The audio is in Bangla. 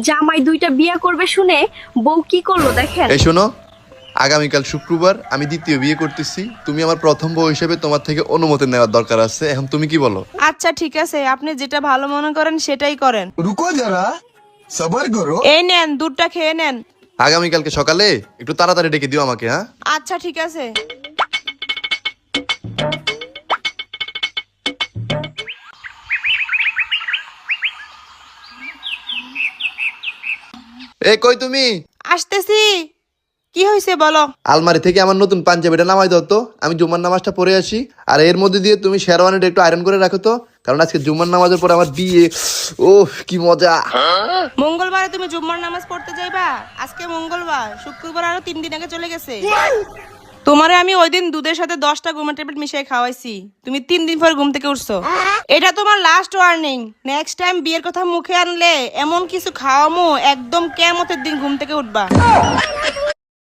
জামাই দুইটা বিয়ে করবে শুনে বউ কি করলো দেখেন। এই শোনো, আগামীকাল শুক্রবার আমি দ্বিতীয় বিয়ে করতেছি। তুমি আমার প্রথম বউ হিসেবে তোমার থেকে অনুমতি নেওয়ার দরকার আছে। এখন তুমি কি বলো? আচ্ছা ঠিক আছে, আপনি যেটা ভালো মনে করেন সেটাই করেন। रुको जरा सबर करो। এই নেন, দুধটা খেয়ে নেন। আগামীকালকে সকালে একটু তাড়াতাড়ি ডেকে দিও আমাকে, হ্যাঁ? আচ্ছা ঠিক আছে। এ কই তুমি? আসতেছি। কি হয়েছে বলো। আলমারি থেকে আমার নতুন পাঞ্জাবিটা নামাই দাও তো, আমি জুম্মার নামাজটা পড়ে আসি। আর এর মধ্যে দিয়ে তুমি শেরওয়ানিটা একটু আয়রন করে রাখো তো, কারণ আজকে জুম্মার নামাজের পর আমার বিয়ে। ওহ কি মজা! মঙ্গলবারে তুমি জুম্মার নামাজ পড়তে যাইবা? আজকে মঙ্গলবার, শুক্রবার আরো 3 দিন আগে চলে গেছে। তোমারে আমি ওই দিন দুধের সাথে 10টা ঘুমের ট্যাবলেট মিশিয়ে খাওয়াইছি, তুমি 3 দিন পর ঘুম থেকে উঠছো। এটা তোমার লাস্ট ওয়ার্নিং। নেক্সট টাইম বিয়ের কথা মুখে আনলে এমন কিছু খাওয়ামো একদম কিয়ামতের দিন ঘুম থেকে উঠবা।